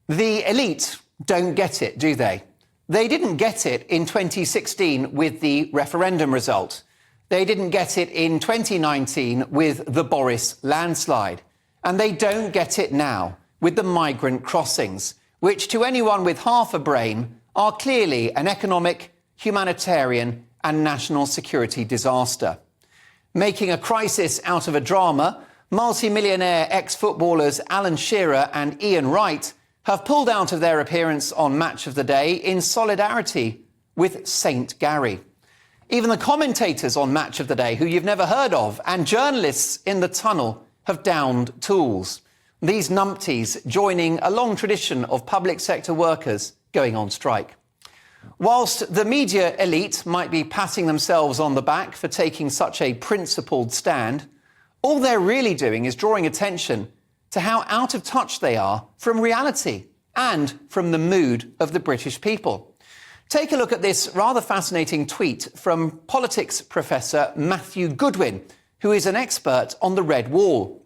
The elite don't get it, do they? They didn't get it in 2016 with the referendum result. They didn't get it in 2019 with the Boris landslide. And they don't get it now with the migrant crossings, which to anyone with half a brain are clearly an economic, humanitarian and national security disaster. Making a crisis out of a drama, multi-millionaire ex-footballers Alan Shearer and Ian Wright have pulled out of their appearance on Match of the Day in solidarity with St Gary. Even the commentators on Match of the Day, who you've never heard of, and journalists in the tunnel have downed tools. These numpties joining a long tradition of public sector workers going on strike. Whilst the media elite might be patting themselves on the back for taking such a principled stand, all they're really doing is drawing attention to how out of touch they are from reality and from the mood of the British people. Take a look at this rather fascinating tweet from politics professor Matthew Goodwin, who is an expert on the Red Wall.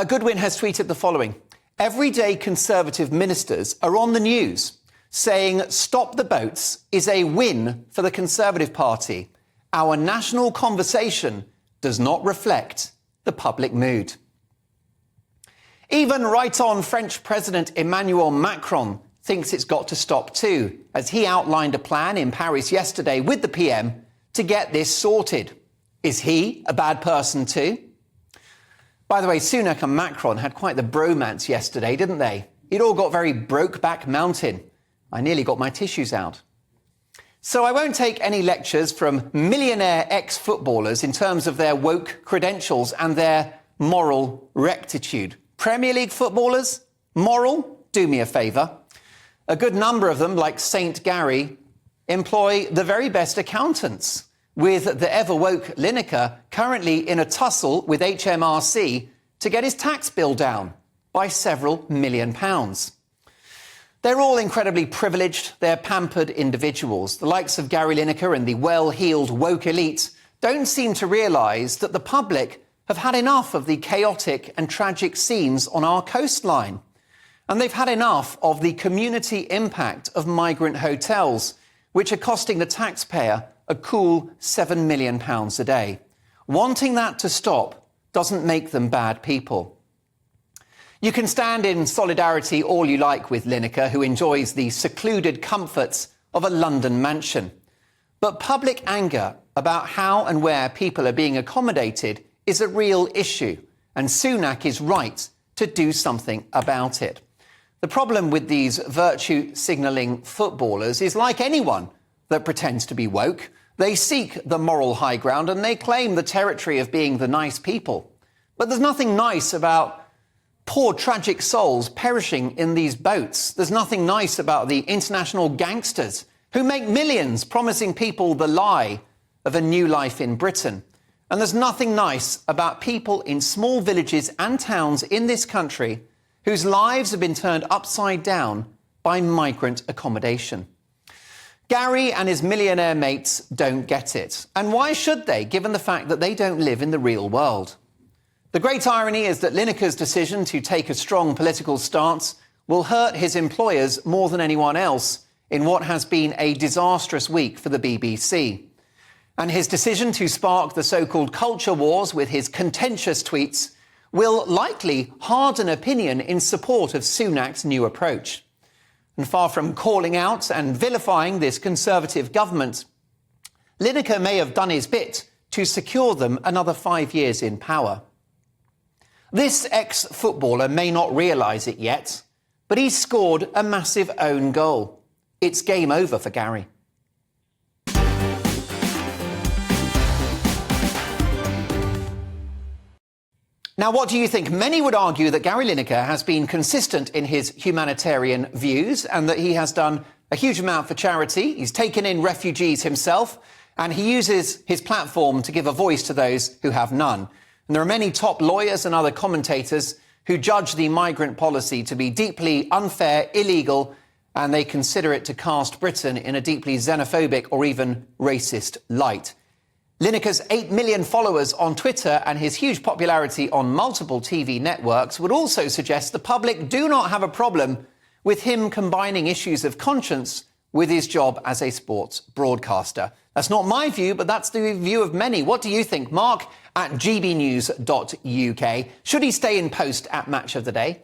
Goodwin has tweeted the following: "Everyday Conservative ministers are on the news saying stop the boats is a win for the Conservative Party. Our national conversation does not reflect the public mood." Even right-on French President Emmanuel Macron thinks it's got to stop too, as he outlined a plan in Paris yesterday with the PM to get this sorted. Is he a bad person too? By the way, Sunak and Macron had quite the bromance yesterday, didn't they? It all got very Brokeback Mountain. I nearly got my tissues out. So I won't take any lectures from millionaire ex-footballers in terms of their woke credentials and their moral rectitude. Premier League footballers? Moral? Do me a favour. A good number of them, like St Gary, employ the very best accountants, with the ever-woke Lineker currently in a tussle with HMRC to get his tax bill down by several £1 million. They're all incredibly privileged, they're pampered individuals. The likes of Gary Lineker and the well-heeled woke elite don't seem to realise that the public have had enough of the chaotic and tragic scenes on our coastline. And they've had enough of the community impact of migrant hotels, which are costing the taxpayer a cool £7 million a day. Wanting that to stop doesn't make them bad people. You can stand in solidarity all you like with Lineker, who enjoys the secluded comforts of a London mansion. But public anger about how and where people are being accommodated is a real issue, and Sunak is right to do something about it. The problem with these virtue-signalling footballers is, like anyone that pretends to be woke, they seek the moral high ground and they claim the territory of being the nice people. But there's nothing nice about poor tragic souls perishing in these boats. There's nothing nice about the international gangsters who make millions promising people the lie of a new life in Britain. And there's nothing nice about people in small villages and towns in this country whose lives have been turned upside down by migrant accommodation. Gary and his millionaire mates don't get it. And why should they, given the fact that they don't live in the real world? The great irony is that Lineker's decision to take a strong political stance will hurt his employers more than anyone else in what has been a disastrous week for the BBC. And his decision to spark the so-called culture wars with his contentious tweets will likely harden opinion in support of Sunak's new approach. And far from calling out and vilifying this Conservative government, Lineker may have done his bit to secure them another 5 years in power. This ex-footballer may not realise it yet, but he's scored a massive own goal. It's game over for Gary. Now, what do you think? Many would argue that Gary Lineker has been consistent in his humanitarian views and that he has done a huge amount for charity. He's taken in refugees himself, and he uses his platform to give a voice to those who have none. And there are many top lawyers and other commentators who judge the migrant policy to be deeply unfair, illegal, and they consider it to cast Britain in a deeply xenophobic or even racist light. Lineker's 8 million followers on Twitter and his huge popularity on multiple TV networks would also suggest the public do not have a problem with him combining issues of conscience with his job as a sports broadcaster. That's not my view, but that's the view of many. What do you think? Mark at gbnews.uk. Should he stay in post at Match of the Day?